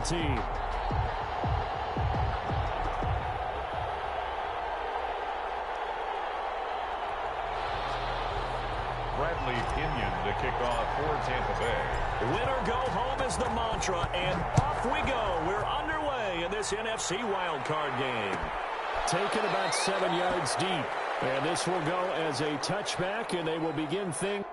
team. Bradley Pinion to kick off for Tampa Bay. Win or go home is the mantra, and off we go. We're underway in this NFC wildcard game. Taken about 7 yards deep. And this will go as a touchback, and they will begin things.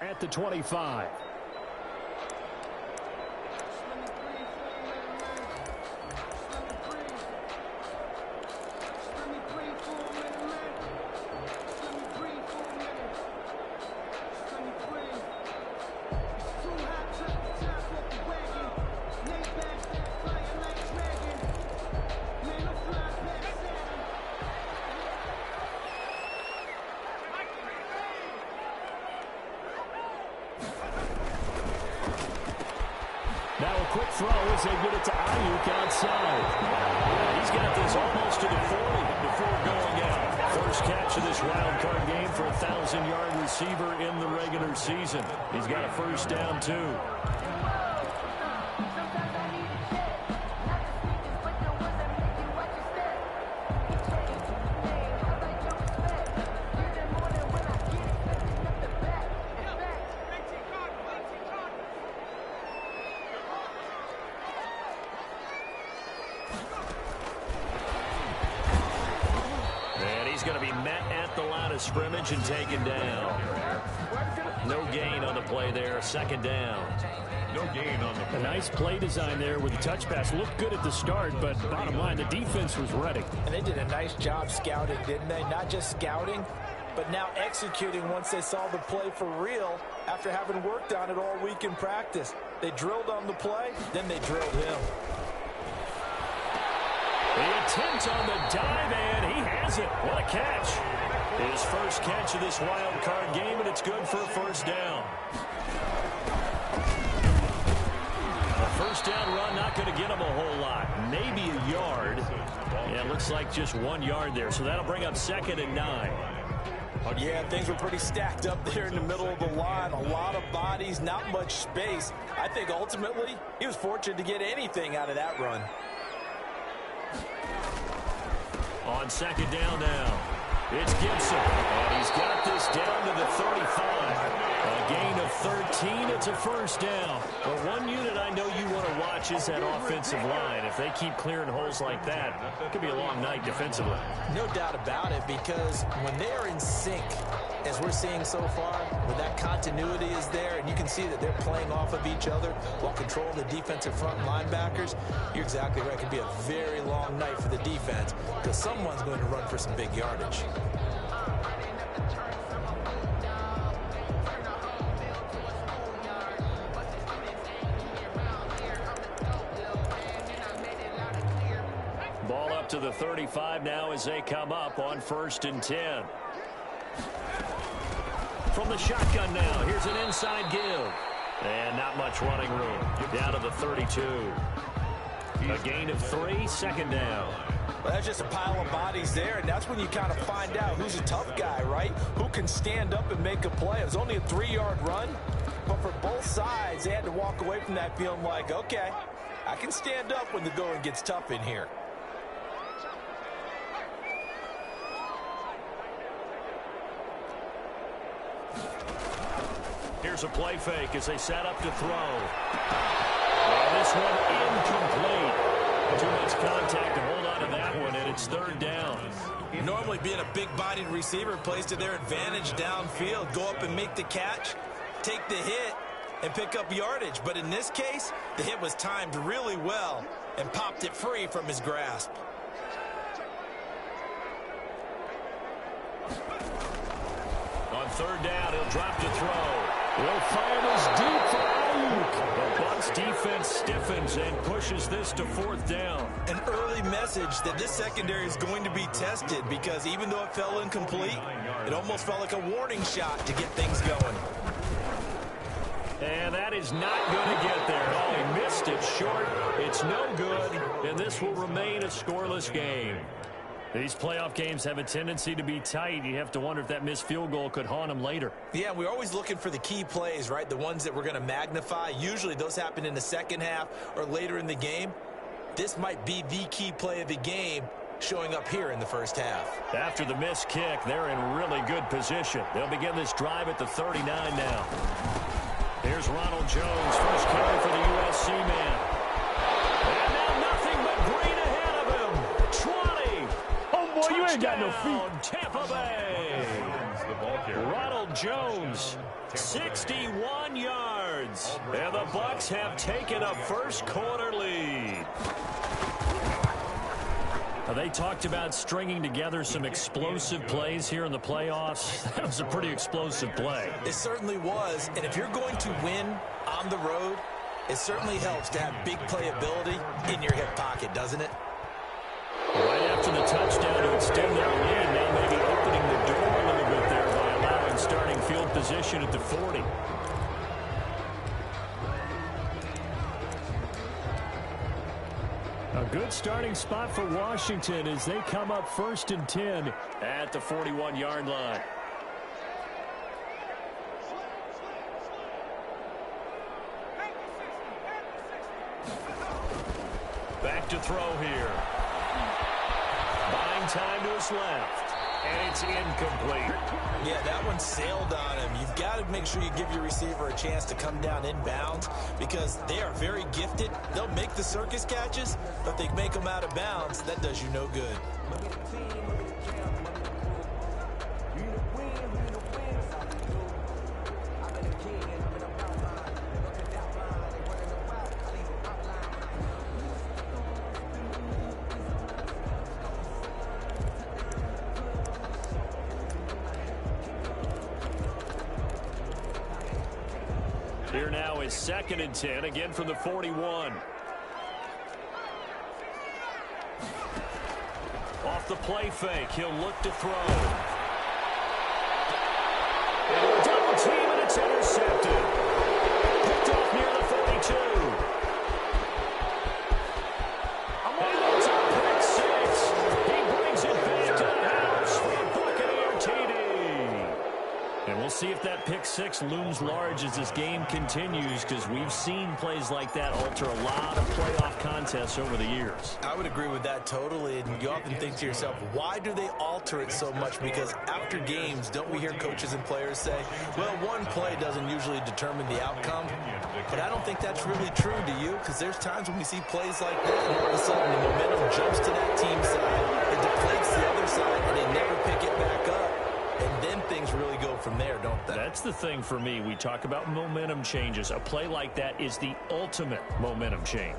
At the 25. Now a quick throw as they get it to Ayuk outside. He's got this almost to the 40 before going out. First catch of this wild card game for a 1,000-yard receiver in the regular season. He's got a first down, too. Scrimmage and taken down. No gain on the play there. Second down. No gain on the play. A nice play design there with the touch pass. Looked good at the start, but bottom line, the defense was ready. And they did a nice job scouting, didn't they? Not just scouting, but now executing once they saw the play for real after having worked on it all week in practice. They drilled on the play, then they drilled him. The attempt on the dive, and he has it. What a catch. His first catch of this wild card game, and it's good for a first down. A first down run, not going to get him a whole lot. Maybe a yard. Yeah, it looks like just 1 yard there, so that'll bring up 2nd and 9. Oh, yeah, things were pretty stacked up there in the middle of the line. A lot of bodies, not much space. I think ultimately he was fortunate to get anything out of that run. On second down now, it's Gibson. And he's got this down to the 35. A gain of 13. It's a first down. But one unit I know you want to watch is that offensive line. If they keep clearing holes like that, it could be a long night defensively. No doubt about it, because when they are in sync, as we're seeing so far, when that continuity is there, and you can see that they're playing off of each other while controlling the defensive front linebackers, you're exactly right. It could be a very long night for the defense because someone's going to run for some big yardage. Ball up to the 35 now as they come up on 1st and 10. From the shotgun now, here's an inside give. And not much running room. Down to the 32. A gain of 3, second down. Well, that's just a pile of bodies there, and that's when you kind of find out who's a tough guy, right? Who can stand up and make a play. It was only a 3-yard run, but for both sides, they had to walk away from that feeling like, okay, I can stand up when the going gets tough in here. Here's a play fake as they set up to throw. And this one incomplete. Too much contact to hold on to that one, and it's 3rd down. Normally being a big-bodied receiver plays to their advantage downfield. Go up and make the catch, take the hit, and pick up yardage. But in this case, the hit was timed really well and popped it free from his grasp. On 3rd down, he'll drop to throw. He'll fire this deep for Ayuk. The Bucs defense stiffens and pushes this to 4th down. An early message that this secondary is going to be tested because even though it fell incomplete, it almost felt like a warning shot to get things going. And that is not going to get there. Oh, he missed it short. It's no good, and this will remain a scoreless game. These playoff games have a tendency to be tight. You have to wonder if that missed field goal could haunt them later. Yeah, we're always looking for the key plays, right? The ones that we're going to magnify. Usually those happen in the second half or later in the game. This might be the key play of the game showing up here in the first half. After the missed kick, they're in really good position. They'll begin this drive at the 39 now. Here's Ronald Jones, first carry for the USC man. And now nothing but green ahead of him. 20. Oh, boy, you ain't got no feet. Tampa Bay. Ronald Jones, 61 yards. And the Bucs have taken a first quarter lead. They talked about stringing together some explosive plays here in the playoffs. That was a pretty explosive play. It certainly was. And if you're going to win on the road, it certainly helps to have big playability in your hip pocket, doesn't it? Right after the touchdown to extend their lead, now maybe opening the door a little bit there by allowing starting field position at the 40. A good starting spot for Washington as they come up 1st and 10 at the 41-yard line. Back to throw here. Buying time to his left. And it's incomplete. Yeah, that one sailed on him. You've got to make sure you give your receiver a chance to come down inbounds because they are very gifted. They'll make the circus catches, but if they make them out of bounds, that does you no good. Here now is 2nd and 10, again from the 41. Off the play fake, he'll look to throw. And a double team, and it's intercepted. Picked off near the 42. And that's a pick six. He brings it back to the house for a Buccaneer TD. And we'll see if that pick six looms large as this game continues, because we've seen plays like that alter a lot of playoff contests over the years. I would agree with that totally, and you often think to yourself, why do they alter it so much? Because after games, don't we hear coaches and players say, well, one play doesn't usually determine the outcome? But I don't think that's really true, do you? Because there's times when we see plays like that, and all of a sudden the momentum jumps to that team's side, it deflates the other side, and they never pick it back up. And then things really go from there, don't they? That's the thing for me. We talk about momentum changes. A play like that is the ultimate momentum change.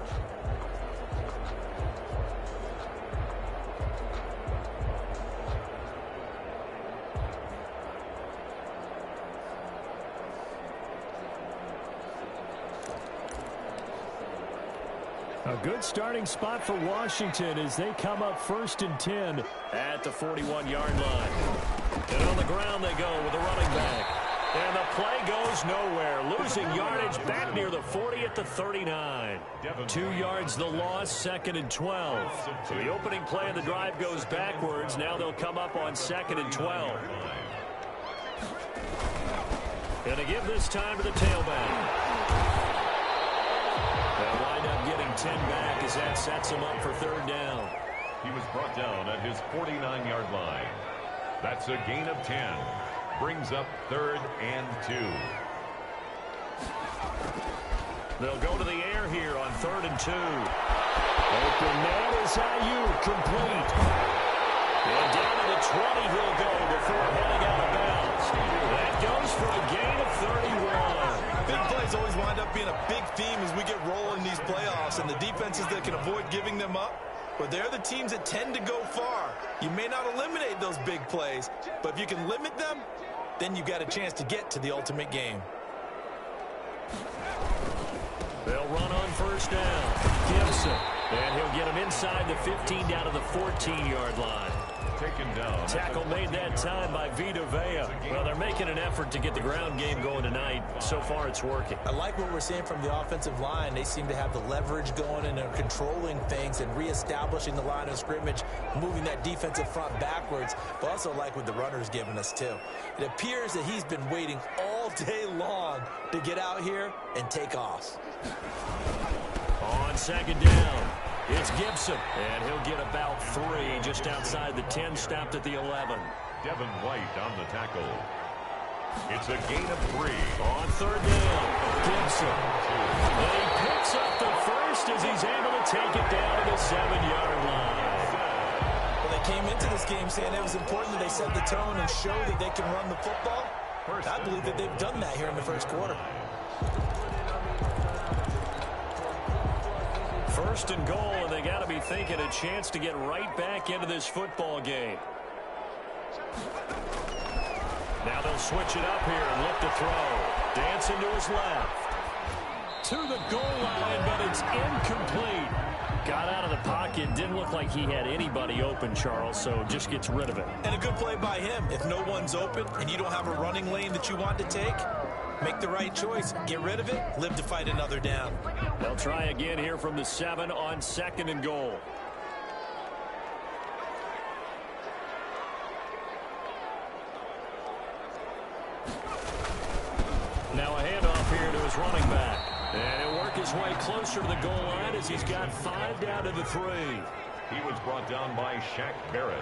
A good starting spot for Washington as they come up 1st and 10 at the 41-yard line. And on the ground they go with a running back. And the play goes nowhere. Losing yardage back near the 40 at the 39. 2 yards the loss, 2nd and 12. So the opening play of the drive goes backwards. Now they'll come up on 2nd and 12. And to give this time to the tailback. They'll wind up getting 10 back as that sets him up for 3rd down. He was brought down at his 49-yard line. That's a gain of 10. Brings up 3rd and 2. They'll go to the air here on 3rd and 2. Open man is Ayuk, complete. And down to the 20 he'll go before heading out of bounds. That goes for a gain of 31. Big plays always wind up being a big theme as we get rolling in these playoffs, and the defenses that can avoid giving them up, but they're the teams that tend to go far. You may not eliminate those big plays, but if you can limit them, then you've got a chance to get to the ultimate game. They'll run on 1st down. Gibson. And he'll get him inside the 15 down to the 14-yard line. Taken down. Tackle made that time by Vita Vea. Well, they're making an effort to get the ground game going tonight. So far, it's working. I like what we're seeing from the offensive line. They seem to have the leverage going, and they're controlling things and reestablishing the line of scrimmage, moving that defensive front backwards. But also like what the runner's giving us, too. It appears that he's been waiting all day long to get out here and take off. On 2nd down, it's Gibson, and he'll get about 3 just outside the 10, stopped at the 11. Devin White on the tackle. It's a gain of 3. On 3rd down, Gibson. And he picks up the first as he's able to take it down to the 7-yard line. Well, they came into this game saying it was important that they set the tone and show that they can run the football. I believe that they've done that here in the 1st quarter. 1st and goal, and they got to be thinking a chance to get right back into this football game. Now they'll switch it up here and look to throw. Dancing to his left. To the goal line, but it's incomplete. Got out of the pocket. Didn't look like he had anybody open, Charles, so just gets rid of it. And a good play by him. If no one's open and you don't have a running lane that you want to take, make the right choice. Get rid of it. Live to fight another down. They'll try again here from the 7 on 2nd and goal. Now a handoff here to his running back. And he'll work his way closer to the goal line as he's got 5 down to the 3. He was brought down by Shaq Barrett.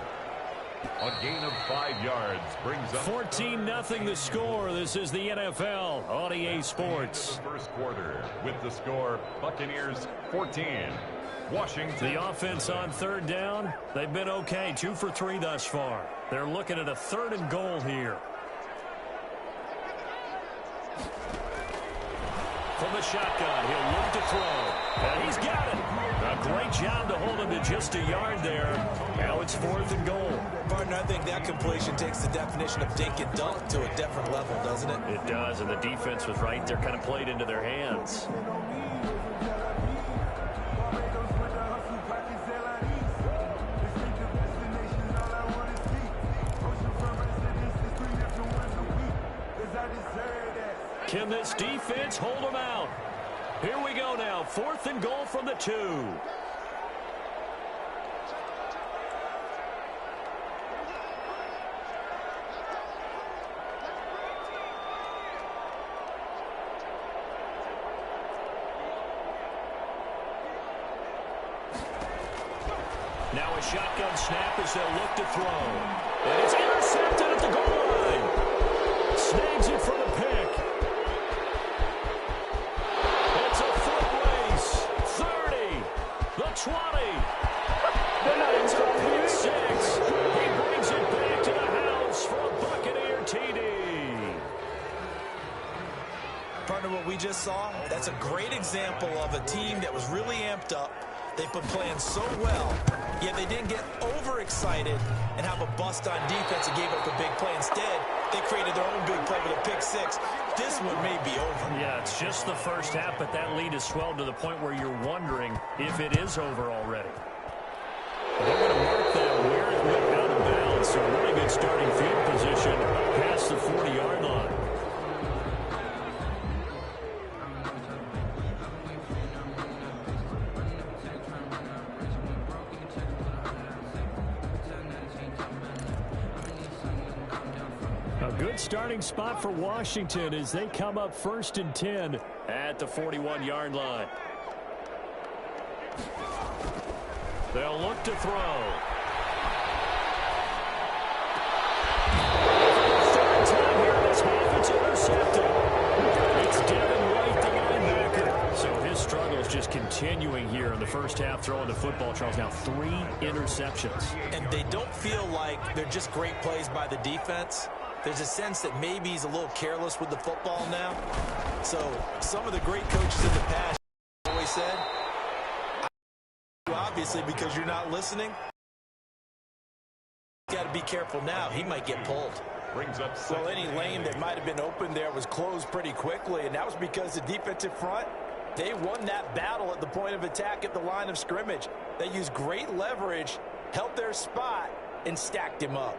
A gain of 5 yards brings up 14-0 the score. This is the NFL on EA Sports. First quarter with the score Buccaneers 14. Washington. The offense on 3rd down, they've been okay. 2 for 3 thus far. They're looking at a 3rd and goal here. From the shotgun, he'll look to throw. And he's got it. A great job to hold him to just a yard there. Now it's 4th and goal. Partner, I think that completion takes the definition of dink and dunk to a different level, doesn't it? It does, and the defense was right there, kind of played into their hands. Can this defense hold them out? Here we go now. 4th and goal from the 2. Now a shotgun snap as they'll look to throw. And it's intercepted at the goal line. Snags it for the pick. It's a foot race. 30. The 20. It's a pick 6. He brings it back to the house for a Buccaneer TD. Partner, what we just saw, that's a great example of a team that was really amped up. They've been playing so well, yet they didn't get overexcited and have a bust on defense and gave up a big play. Instead, they created their own big play with a pick 6. This one may be over. Yeah, it's just the first half, but that lead has swelled to the point where you're wondering if it is over already. They're going to mark that where it went out of bounds. So really good starting field position past the 40-yard line. A good starting spot for Washington as they come up 1st and 10 at the 41-yard line. They'll look to throw. Third time here in this half, it's intercepted. It's Devin White, the linebacker. So his struggle is just continuing here in the first half, throwing the football. Charles, now 3 interceptions. And they don't feel like they're just great plays by the defense. There's a sense that maybe he's a little careless with the football now. So some of the great coaches in the past always said, obviously, because you're not listening, you got to be careful now. He might get pulled. Brings up well, any lane that might have been open there was closed pretty quickly, and that was because the defensive front, they won that battle at the point of attack at the line of scrimmage. They used great leverage, held their spot, and stacked him up.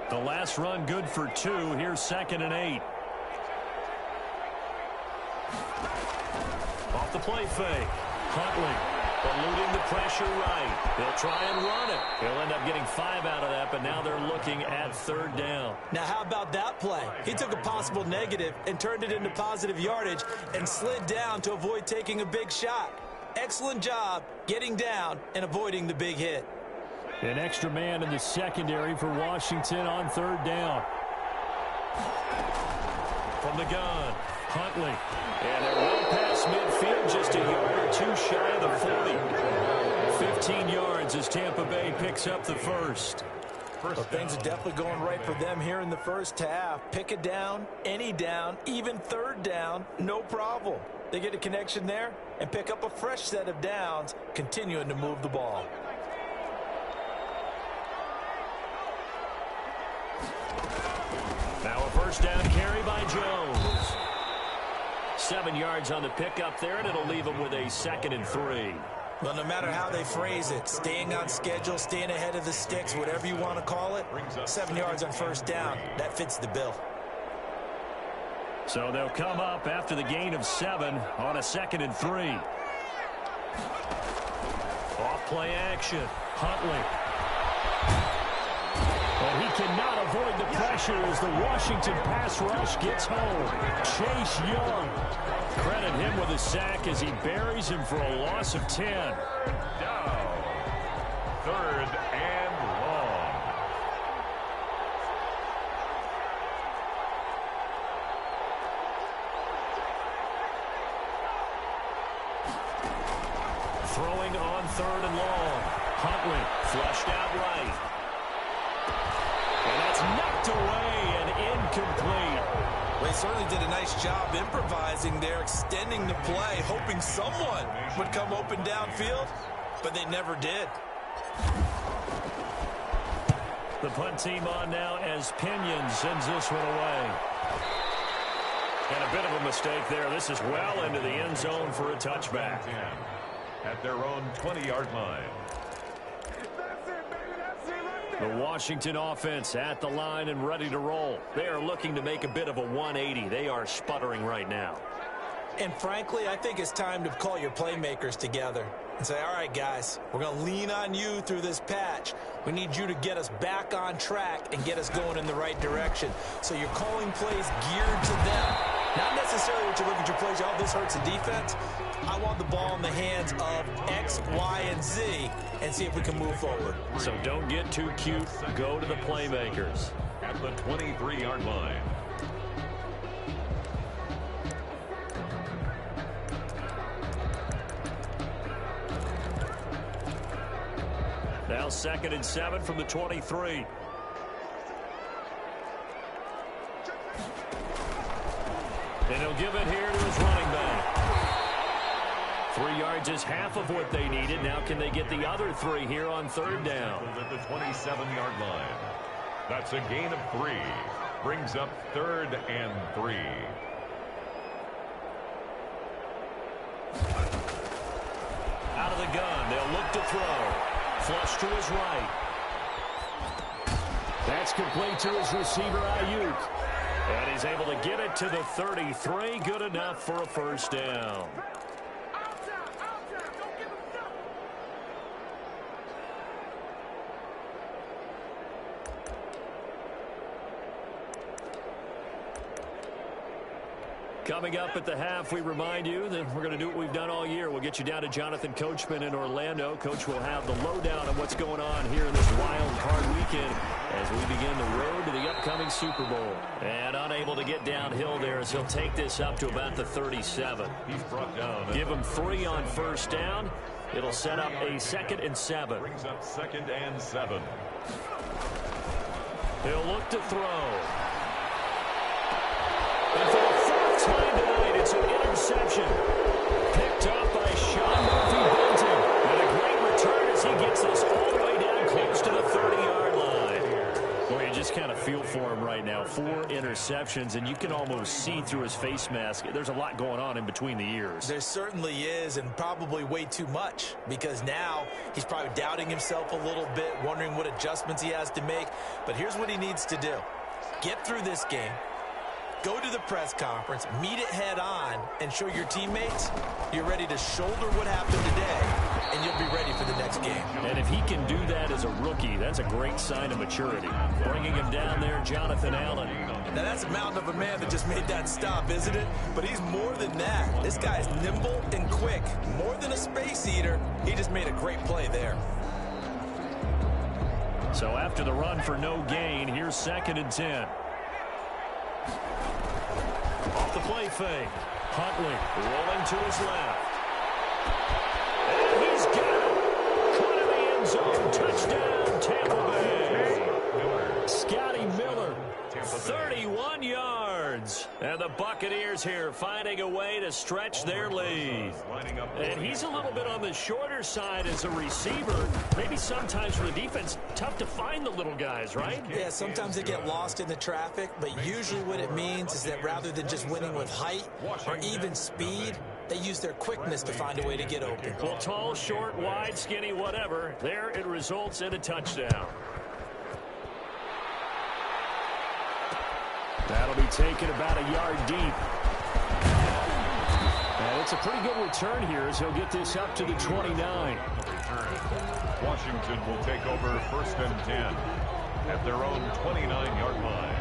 The last run good for 2. Here's 2nd and 8. Off the play fake. Huntley eluding the pressure right. They'll try and run it. He'll end up getting 5 out of that, but now they're looking at 3rd down. Now, how about that play? He took a possible negative and turned it into positive yardage and slid down to avoid taking a big shot. Excellent job getting down and avoiding the big hit. An extra man in the secondary for Washington on 3rd down. From the gun, Huntley. And they're well past midfield, just a yard or 2 shy of the 40. 15 yards as Tampa Bay picks up the first. Well, things are definitely going right for them here in the first half. Pick a down, any down, even 3rd down, no problem. They get a connection there and pick up a fresh set of downs, continuing to move the ball. Now a first down carry by Jones. 7 yards on the pickup there, and it'll leave them with a 2nd and 3. Well, no matter how they phrase it, staying on schedule, staying ahead of the sticks, whatever you want to call it, 7 yards on first down, that fits the bill. So they'll come up after the gain of 7 on a 2nd and 3. Off play action, Huntley. And he cannot avoid the pressure as the Washington pass rush gets home. Chase Young. Credit him with a sack as he buries him for a loss of 10. Down. 3rd and long. Throwing on 3rd and long. Huntley flushed out right. And that's knocked away and incomplete. Well, he certainly did a nice job improvising there, extending the play, hoping someone would come open downfield, but they never did. The punt team on now as Pinion sends this one away. And a bit of a mistake there. This is well into the end zone for a touchback. At their own 20-yard line. The Washington offense at the line and ready to roll. They are looking to make a bit of a 180. They are sputtering right now. And frankly, I think it's time to call your playmakers together and say, all right, guys, we're going to lean on you through this patch. We need you to get us back on track and get us going in the right direction. So you're calling plays geared to them. necessarily what you look at your plays. Oh, this hurts the defense. I want the ball in the hands of X, Y, and Z and see if we can move forward. So don't get too cute. Go to the playmakers. At the 23-yard line. Now 2nd and 7 from the 23. And he'll give it here to his running back. 3 yards is half of what they needed. Now can they get the other 3 here on 3rd down? At the 27-yard line. That's a gain of 3. Brings up 3rd and 3. Out of the gun. They'll look to throw. Flush to his right. That's complete to his receiver, Ayuk. And he's able to get it to the 33. Good enough for a first down. Coming up at the half, we remind you that we're going to do what we've done all year. We'll get you down to Jonathan Coachman in Orlando. Coach will have the lowdown on what's going on here in this wild card weekend as we begin the road to the upcoming Super Bowl. And unable to get downhill there as he'll take this up to about the 37. He's brought down. Give him 3 on first down. It'll set up a 2nd and 7. Brings up 2nd and 7. He'll look to throw. And for the 4th time tonight, it's an interception. Picked up by Sean Murphy-Bunting. And a great return as he gets this all the way down close to the 30-yard line. Boy, you just kind of feel for him right now. 4 interceptions, and you can almost see through his face mask. There's a lot going on in between the ears. There certainly is, and probably way too much, because now he's probably doubting himself a little bit, wondering what adjustments he has to make. But here's what he needs to do. Get through this game. Go to the press conference, meet it head on, and show your teammates you're ready to shoulder what happened today, and you'll be ready for the next game. And if he can do that as a rookie, that's a great sign of maturity. Bringing him down there, Jonathan Allen. Now, that's a mountain of a man that just made that stop, isn't it? But he's more than that. This guy's nimble and quick. More than a space eater, he just made a great play there. So after the run for no gain, here's 2nd and 10. Off the play fake. Huntley rolling to his left. And he's got it. Caught in the end zone. Touchdown, Tampa Bay. Scotty Miller, 31 yards. And the Buccaneers here finding a way to stretch their lead. And he's a little bit on the shorter side as a receiver. Maybe sometimes for the defense, tough to find the little guys, right? Yeah, sometimes they get lost in the traffic, but usually what it means is that rather than just winning with height or even speed, they use their quickness to find a way to get open. Well, tall, short, wide, skinny, whatever. There it results in a touchdown. That'll be taken about a yard deep. And it's a pretty good return here as he'll get this up to the 29. Washington will take over 1st and 10 at their own 29-yard line.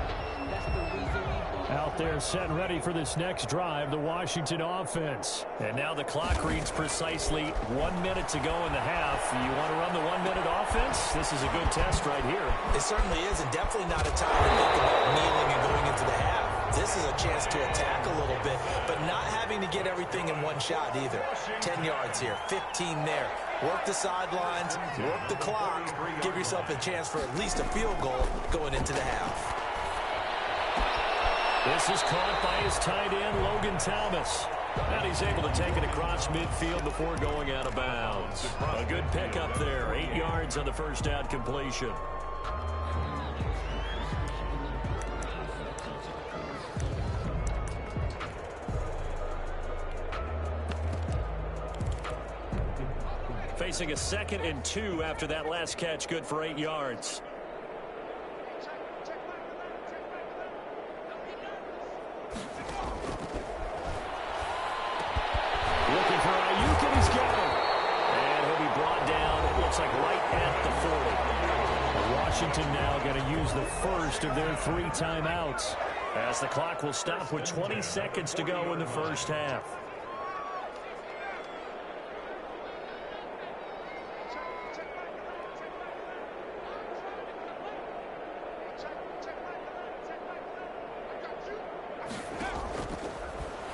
Out there set ready for this next drive, the Washington offense. And now the clock reads precisely 1 minute to go in the half. You want to run the 1 minute offense? This is a good test right here. It certainly is, and definitely not a time to think about kneeling and going into the half. This is a chance to attack a little bit, but not having to get everything in one shot either. 10 yards here, 15 there. Work the sidelines, work the clock, give yourself a chance for at least a field goal going into the half. This is caught by his tight end, Logan Thomas. And he's able to take it across midfield before going out of bounds. A good pickup there, 8 yards on the first down completion. Facing a 2nd and 2 after that last catch, good for 8 yards. Looking for Ayuk, and he's got him. And he'll be brought down, it looks like right at the 40. Washington now going to use the first of their 3 timeouts. as the clock will stop with 20 seconds to go in the first half.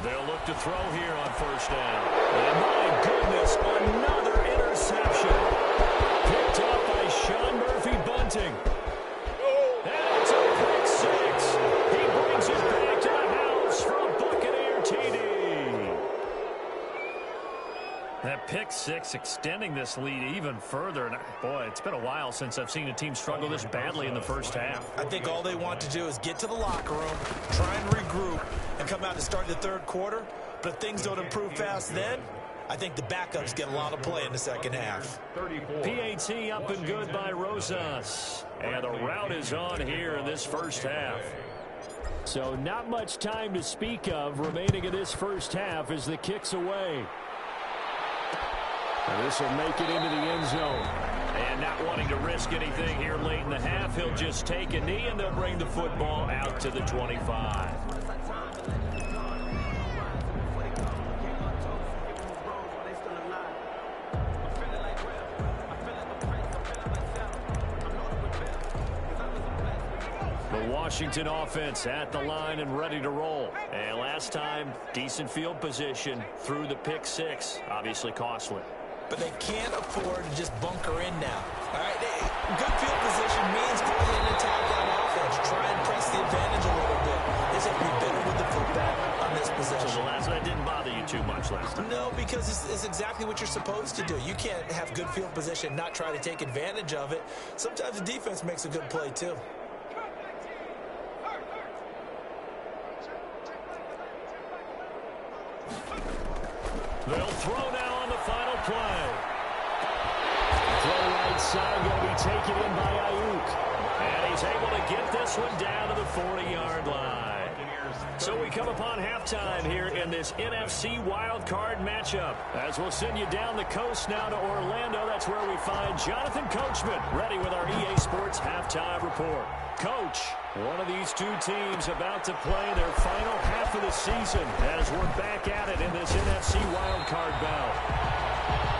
They'll look to throw here on first down. And my goodness, another interception. Picked up by Sean Murphy-Bunting. And it's a pick six. He brings it back to the house from Buccaneer TD. That pick six extending this lead even further. And boy, it's been a while since I've seen a team struggle this badly in the first half. I think all they want to do is get to the locker room, try and regroup, and come out to start the third quarter. But if things don't improve fast then, I think the backups get a lot of play in the second half. PAT up and good by Rosas. And the route is on here in this first half. So not much time to speak of remaining in this first half as the kick's away. And this will make it into the end zone. And not wanting to risk anything here late in the half, he'll just take a knee and they'll bring the football out to the 25. The Washington offense at the line and ready to roll. And last time, decent field position through the pick six. Obviously costly. But they can't afford to just bunker in now. All right, good field position means going in and attack on offense. Try and press the advantage a little bit. They just have to be better with the football on this possession. So the last one didn't bother you too much last time. No, because it's exactly what you're supposed to do. You can't have good field position, not try to take advantage of it. Sometimes the defense makes a good play too. They'll throw now on the final play. Throw right side going to be taken in by Ayuk. And he's able to get this one down to the 40-yard line. So we come upon halftime here in this NFC wildcard matchup. As we'll send you down the coast now to Orlando. That's where we find Jonathan Coachman ready with our EA Sports halftime report. Coach, one of these two teams about to play their final half of the season as we're back at it in this NFC wildcard bout.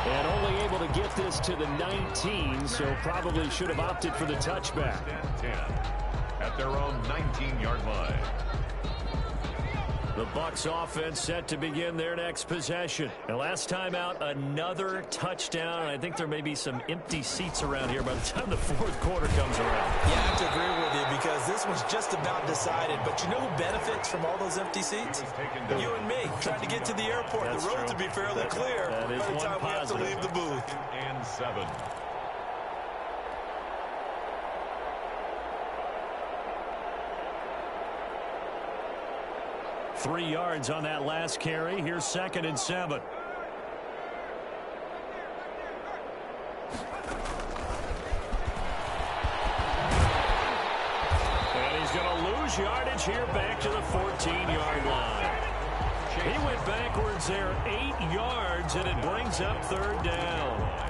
And only able to get this to the 19, so probably should have opted for the touchback. 10 at their own 19-yard line. The Bucs offense set to begin their next possession. And last time out, another touchdown. And I think there may be some empty seats around here by the time the fourth quarter comes around. Yeah, I have to agree with you because this one's just about decided. But you know who benefits from all those empty seats? You and me, trying to get to the airport. That's the road true. to be fairly clear that is by the one time we have to positive. leave the booth. And 7. Three yards on that last carry. Here's 2nd and 7. And he's going to lose yardage here back to the 14-yard line. He went backwards there 8 yards, and it brings up 3rd down.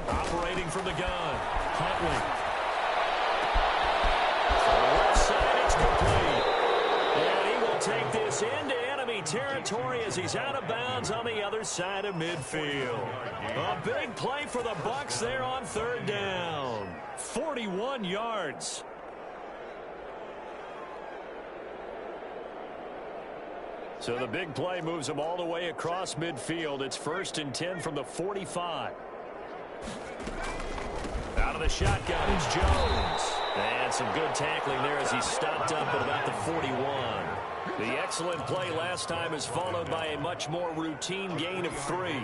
Operating from the gun, Huntley. Left side, it's complete. And he will take this into enemy territory as he's out of bounds on the other side of midfield. A big play for the Bucs there on 3rd down. 41 yards. So the big play moves them all the way across midfield. It's 1st and 10 from the 45. Out of the shotgun is Jones. And some good tackling there as he stopped up at about the 41. The excellent play last time is followed by a much more routine gain of 3.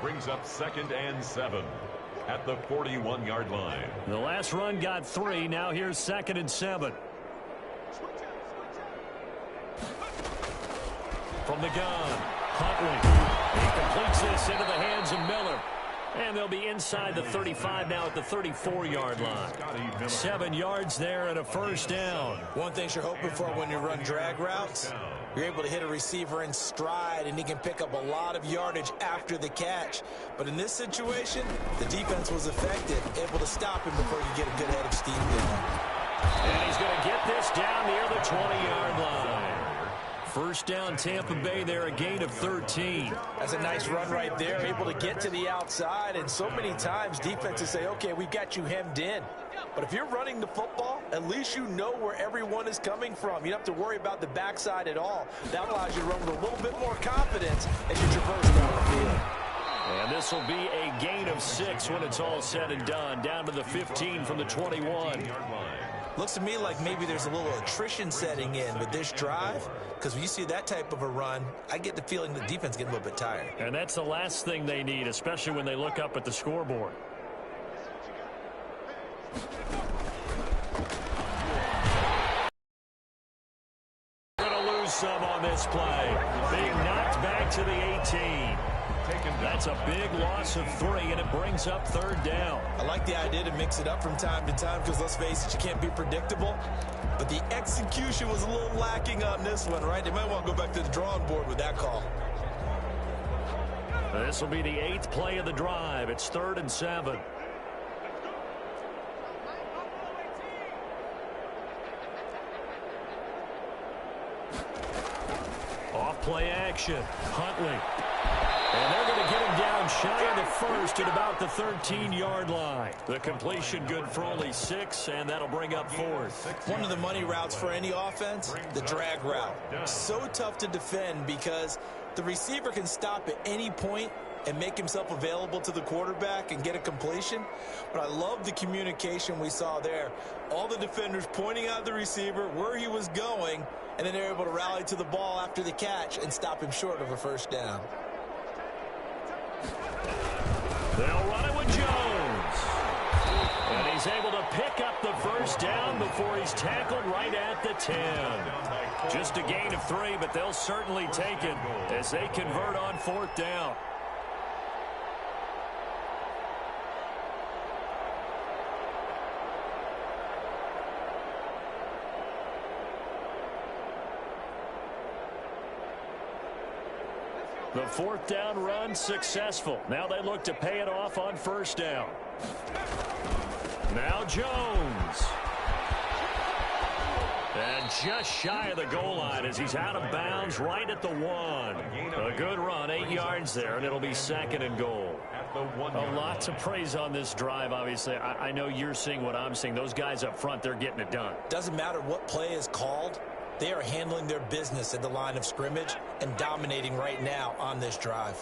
Brings up 2nd and 7 at the 41-yard line. The last run got 3. Now here's 2nd and 7. From the gun, Huntley. He completes this into the hands of Miller. And they'll be inside the 35 now at the 34-yard line. 7 yards there and a first down. One thing you're hoping for when you run drag routes, you're able to hit a receiver in stride, and he can pick up a lot of yardage after the catch. But in this situation, the defense was effective, able to stop him before you get a good head of steam going. And he's going to get this down near the 20-yard line. First down, Tampa Bay there, a gain of 13. That's a nice run right there, able to get to the outside. And so many times defenses say, okay, we've got you hemmed in. But if you're running the football, at least you know where everyone is coming from. You don't have to worry about the backside at all. That allows you to run with a little bit more confidence as you traverse down the field. And this will be a gain of 6 when it's all said and done. Down to the 15 from the 21. Looks to me like maybe there's a little attrition setting in with this drive, because when you see that type of a run, I get the feeling the defense getting a little bit tired. And that's the last thing they need, especially when they look up at the scoreboard. Going to lose some on this play. Being knocked back to the 18. That's a big loss of 3, and it brings up third down. I like the idea to mix it up from time to time because, let's face it, you can't be predictable. But the execution was a little lacking on this one, right? They might want to go back to the drawing board with that call. This will be the 8th play of the drive. It's 3rd and 7. Off play action. Huntley. And they're going to get him down shy of the first at about the 13-yard line. The completion good for only 6, and that'll bring up 4th. One of the money routes for any offense, the drag route. So tough to defend because the receiver can stop at any point and make himself available to the quarterback and get a completion. But I love the communication we saw there. All the defenders pointing out the receiver, where he was going, and then they're able to rally to the ball after the catch and stop him short of a first down. They'll run it with Jones. And he's able to pick up the first down before he's tackled right at the 10. Just a gain of 3, but they'll certainly take it as they convert on 4th down. The 4th down run successful. Now they look to pay it off on first down. Now Jones. And just shy of the goal line as he's out of bounds right at the 1. A good run, 8 yards there, and it'll be 2nd and goal. A lot to praise on this drive, obviously. I know you're seeing what I'm seeing. Those guys up front, they're getting it done. Doesn't matter what play is called. They are handling their business at the line of scrimmage and dominating right now on this drive.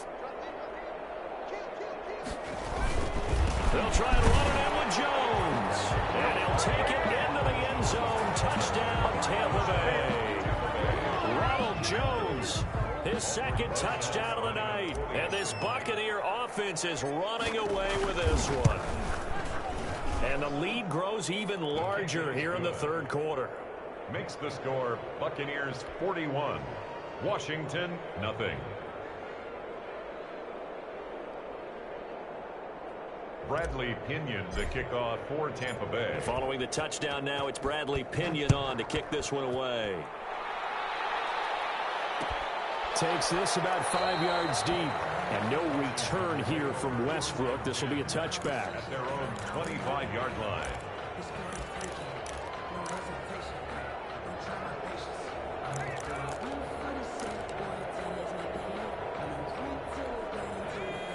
They'll try to run it in with Jones. And he'll take it into the end zone. Touchdown, Tampa Bay. Ronald Jones, his 2nd touchdown of the night. And this Buccaneer offense is running away with this one. And the lead grows even larger here in the 3rd quarter. Makes the score Buccaneers 41, Washington nothing. Bradley Pinion to kick off for Tampa Bay. Following the touchdown now, it's Bradley Pinion on to kick this one away. Takes this about 5 yards deep. And no return here from Westbrook. This will be a touchback. At their own 25-yard line.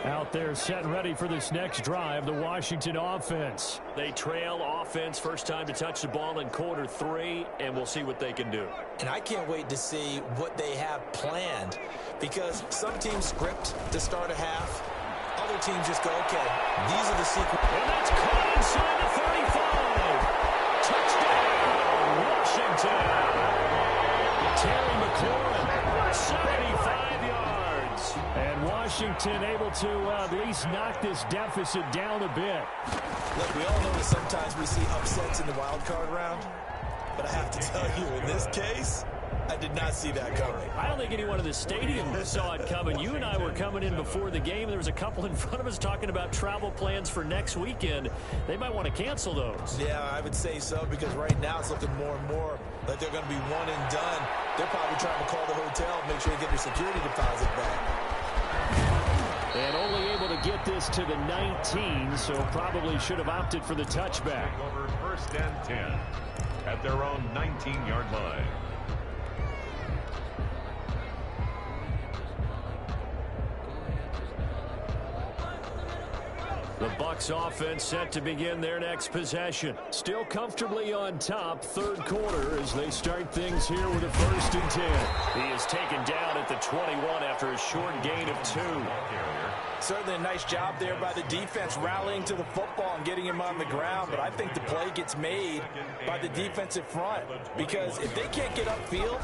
Out there set and ready for this next drive, the Washington offense. They trail offense, first time to touch the ball in quarter 3, and we'll see what they can do. And I can't wait to see what they have planned, because some teams script to start a half. Other teams just go, okay, these are the sequence. And that's caught inside the 35. Touchdown, Washington. Terry McLaurin, 75 yards. And Washington able to at least knock this deficit down a bit. Look, we all know that sometimes we see upsets in the wild card round. But I have to tell you, in this case, I did not see that coming. I don't think anyone in the stadium saw it coming. You and I were coming in before the game. There was a couple in front of us talking about travel plans for next weekend. They might want to cancel those. Yeah, I would say so, because right now it's looking more and more like they're going to be one and done. They're probably trying to call the hotel, make sure they get their security deposit back. And only able to get this to the 19, so probably should have opted for the touchback. Over 1st and 10 at their own 19-yard line. The Bucs offense set to begin their next possession. Still comfortably on top, third quarter, as they start things here with a 1st and 10. He is taken down at the 21 after a short gain of 2. Certainly a nice job there by the defense rallying to the football and getting him on the ground, but I think the play gets made by the defensive front, because if they can't get upfield,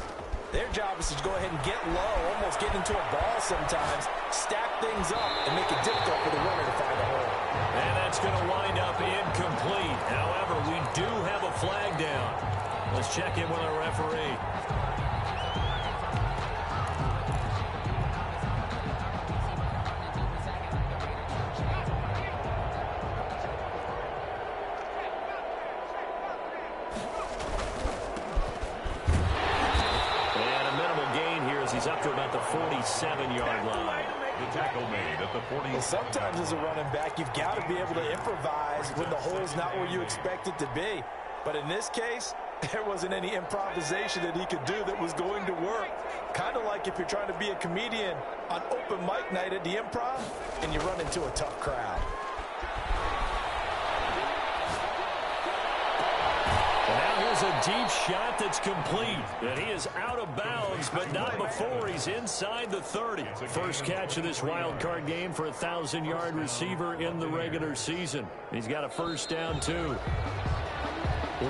their job is to go ahead and get low, almost get into a ball sometimes, stack things up, and make it difficult for the runner to find a hole. And that's going to wind up incomplete. However, we do have a flag down. Let's check in with our referee. He's up to about the 47-yard line. The tackle made at the 40. Well, sometimes as a running back, you've got to be able to improvise when the hole's not where you expect it to be. But in this case, there wasn't any improvisation that he could do that was going to work. Kind of like if you're trying to be a comedian on open mic night at the Improv and you run into a tough crowd. Here's a deep shot that's complete. And he is out of bounds, but not before he's inside the 30. First catch of this wild card game for a 1,000-yard receiver in the regular season. He's got a 1st down, too.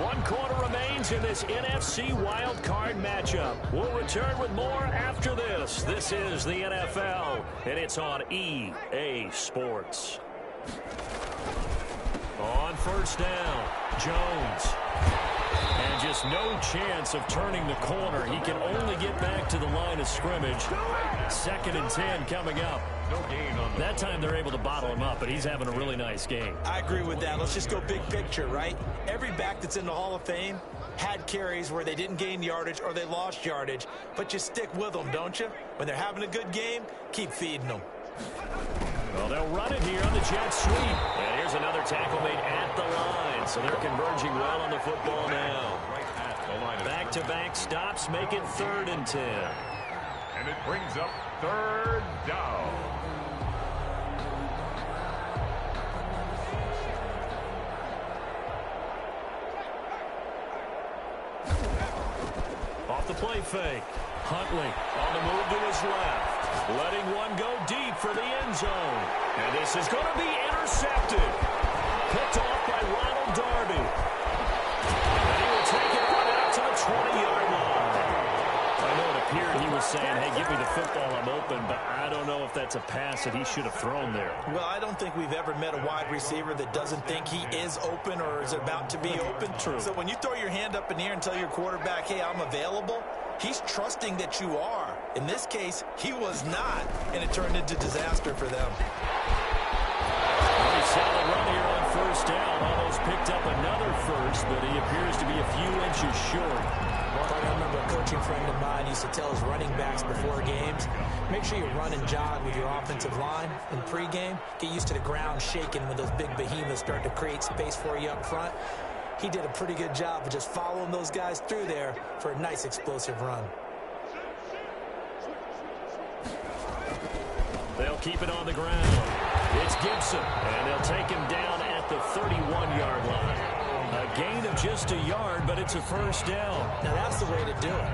1 quarter remains in this NFC wild card matchup. We'll return with more after this. This is the NFL, and it's on EA Sports. On 1st down, Jones. And just no chance of turning the corner. He can only get back to the line of scrimmage. 2nd and 10 coming up. No gain on that time they're able to bottle him up, but he's having a really nice game. I agree with that. Let's just go big picture, right? Every back that's in the Hall of Fame had carries where they didn't gain yardage or they lost yardage, but you stick with them, don't you? When they're having a good game, keep feeding them. Well, they'll run it here on the jet sweep. And here's another tackle made at the line. So they're converging well on the football now. Back-to-back stops make it 3rd and 10. And it brings up 3rd down. Off the play fake. Huntley on the move to his left. Letting one go deep for the end zone. And this is going to be intercepted. Picked off by Ronald Darby. And he will take it out to the 20-yard line. I know it appeared he was saying, hey, give me the football, I'm open, but I don't know if that's a pass that he should have thrown there. Well, I don't think we've ever met a wide receiver that doesn't think he is open or is about to be open. True. So when you throw your hand up in the air and tell your quarterback, hey, I'm available, he's trusting that you are. In this case, he was not, and it turned into disaster for them. Pretty solid run here on 1st down. Almost picked up another 1st, but he appears to be a few inches short. Well, I remember a coaching friend of mine used to tell his running backs before games, make sure you run and jog with your offensive line in pregame. Get used to the ground shaking when those big behemoths start to create space for you up front. He did a pretty good job of just following those guys through there for a nice explosive run. They'll keep it on the ground. It's Gibson, and they'll take him down at the 31-yard line. A gain of just a yard, but it's a 1st down. Now that's the way to do it.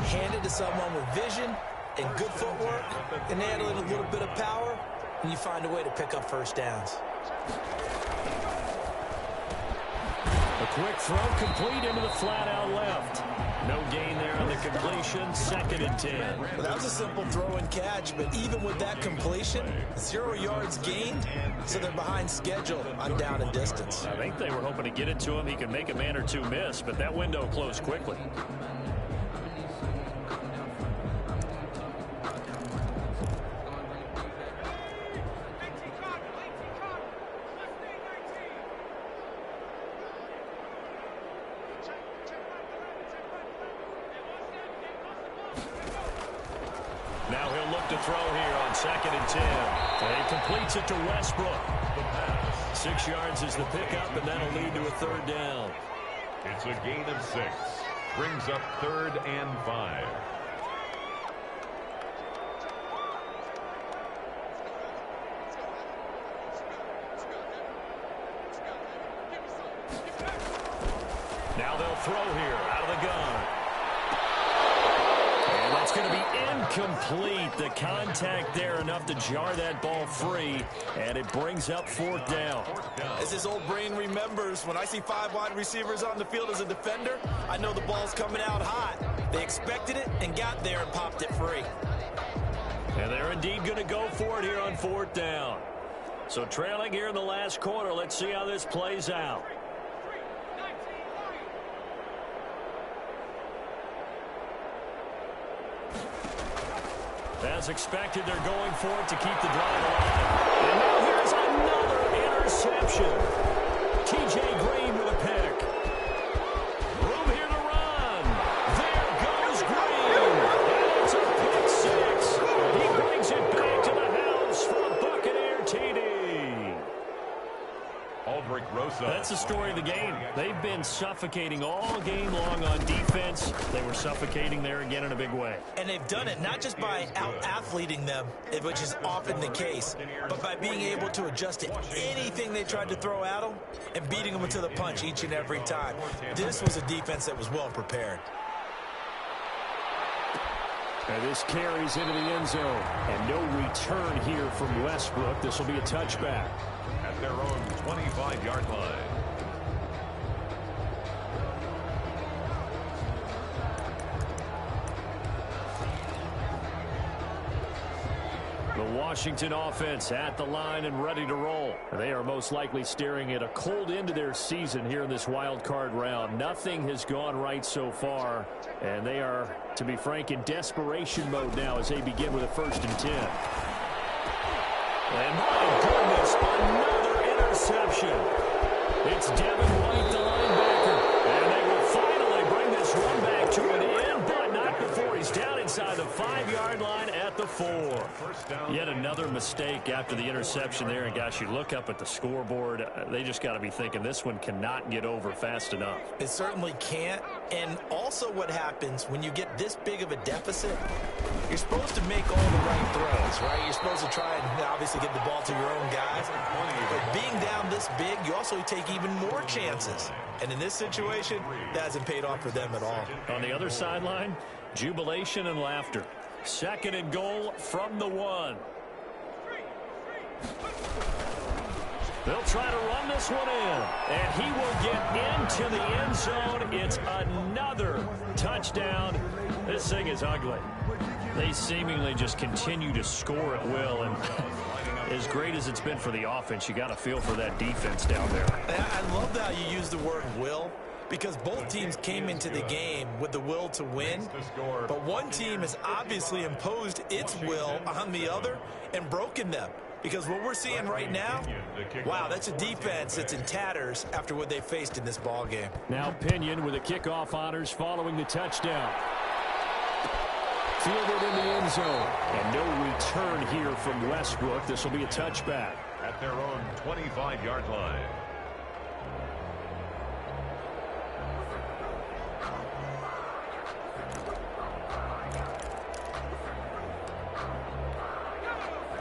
Hand it to someone with vision and good footwork, and add a little bit of power, and you find a way to pick up 1st downs. A quick throw complete into the flat out left. No gain there on the completion. 2nd and 10. Well, that was a simple throw and catch, but even with that completion, 0 yards gained, so they're behind schedule on down and distance. I think they were hoping to get it to him. He could make a man or two miss, but that window closed quickly. Now he'll look to throw here on 2nd and 10. And he completes it to Westbrook. 6 yards is the pickup, and that'll lead to a 3rd down. It's a gain of 6. Brings up 3rd and 5. Now they'll throw here out of the gun. And that's going to be incomplete. The contact there enough to jar that ball free, and it brings up 4th down. As his old brain remembers, when I see 5 wide receivers on the field as a defender, I know the ball's coming out hot. They expected it and got there and popped it free. And they're indeed going to go for it here on 4th down. So trailing here in the last quarter, let's see how this plays out. As expected, they're going for it to keep the drive alive. And now here's another interception. T.J. Green with a pick. Room here to run. There goes Green. And it's a pick 6. He brings it back to the house for a Buccaneer TD. That's the story of the game. They've been suffocating all game long on defense. They were suffocating there again in a big way. And they've done it not just by out-athleting them, which is often the case, but by being able to adjust to anything they tried to throw at them and beating them to the punch each and every time. This was a defense that was well prepared. And this carries into the end zone. And no return here from Westbrook. This will be a touchback. At their own 25-yard line. The Washington offense at the line and ready to roll. They are most likely staring at a cold end to their season here in this wild card round. Nothing has gone right so far, and they are, to be frank, in desperation mode now as they begin with a 1st and 10. And my goodness, another interception. It's Devin White, the linebacker, and they will finally bring this one back to an end, but not before he's down inside the 5-yard line at the 4. Yet another mistake after the interception there, and gosh, you look up at the scoreboard, they just got to be thinking this one cannot get over fast enough. It certainly can't, and also what happens when you get this big of a deficit, you're supposed to make all the right throws, right? You're supposed to try and obviously get the ball to your own guys, but being down this big, you also take even more chances. And in this situation, that hasn't paid off for them at all. On the other sideline, jubilation and laughter. 2nd and goal from the 1. They'll try to run this one in, and he will get into the end zone. It's another touchdown. This thing is ugly. They seemingly just continue to score at will, and as great as it's been for the offense, you got to feel for that defense down there. I love how you use the word will, because both teams came into the game with the will to win, but one team has obviously imposed its will on the other and broken them. Because what we're seeing right now, wow, that's a defense that's in tatters after what they faced in this ball game. Now Pinion with the kickoff honors following the touchdown. Fielded in the end zone. And no return here from Westbrook. This will be a touchback. At their own 25-yard line.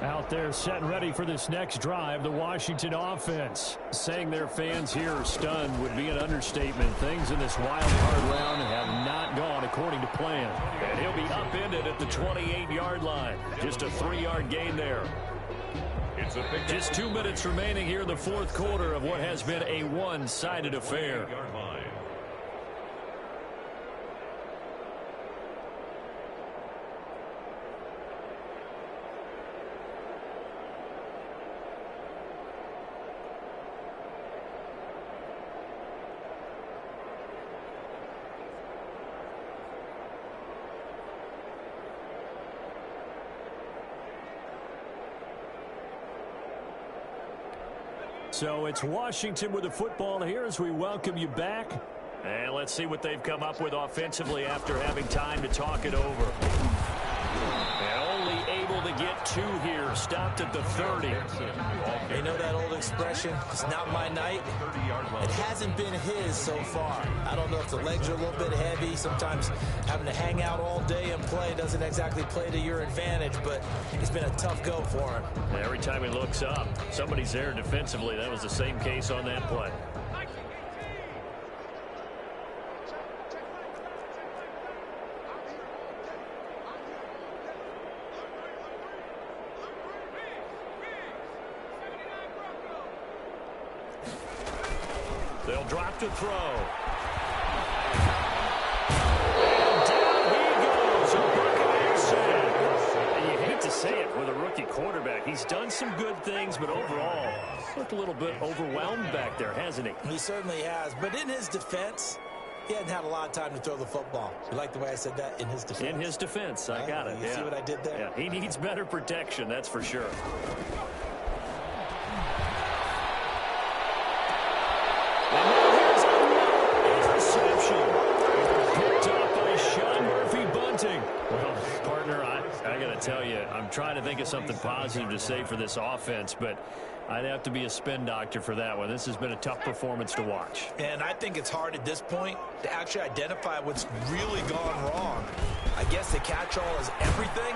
Out there set and ready for this next drive, the Washington offense. Saying their fans here are stunned would be an understatement. Things in this wild card round have not gone according to plan. And he'll be upended at the 28-yard line. Just a 3-yard gain there. Just 2 minutes remaining here in the 4th quarter of what has been a one-sided affair. So it's Washington with the football here as we welcome you back. And let's see what they've come up with offensively after having time to talk it over. And only able to get 2 here. Stopped at the 30. You know that old expression, it's not my night? It hasn't been his so far. I don't know if the legs are a little bit heavy. Sometimes having to hang out all day and play doesn't exactly play to your advantage, but it's been a tough go for him. Every time he looks up, somebody's there defensively. That was the same case on that play. They'll drop to throw. And down he goes. A Buccaneers sack. You hate to say it with a rookie quarterback. He's done some good things, but overall, looked a little bit overwhelmed back there, hasn't he? He certainly has. But in his defense, he hadn't had a lot of time to throw the football. You like the way I said that? In his defense. In his defense. I got it. You see what I did there? Yeah, he needs better protection, that's for sure. And now here's another interception. Picked up by Sean Murphy-Bunting. Well, partner, I got to tell you, I'm trying to think of something positive to say for this offense, but I'd have to be a spin doctor for that one. This has been a tough performance to watch. And I think it's hard at this point to actually identify what's really gone wrong. I guess the catch-all is everything.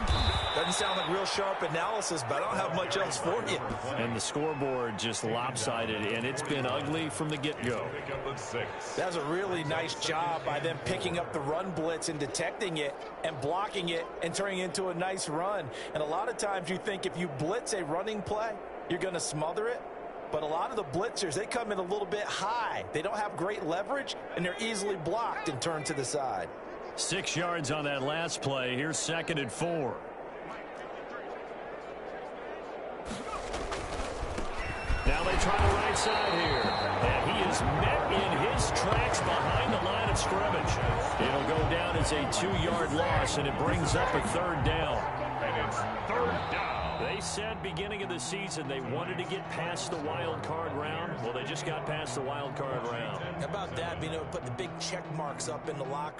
Doesn't sound like real sharp analysis, but I don't have much else for you. And the scoreboard just lopsided, and it's been ugly from the get-go. That was a really nice job by them picking up the run blitz and detecting it and blocking it and turning it into a nice run. And a lot of times you think if you blitz a running play, you're going to smother it. But a lot of the blitzers, they come in a little bit high. They don't have great leverage, and they're easily blocked and turned to the side. 6 yards on that last play. Here's 2nd and 4. Now they try the right side here. And he is met in his tracks behind the line of scrimmage. It'll go down as a 2-yard loss, and it brings up a 3rd down. And it's 3rd down. They said beginning of the season they wanted to get past the wild card round. Well, they just got past the wild card round. How about that, putting the big check marks up in the locker room?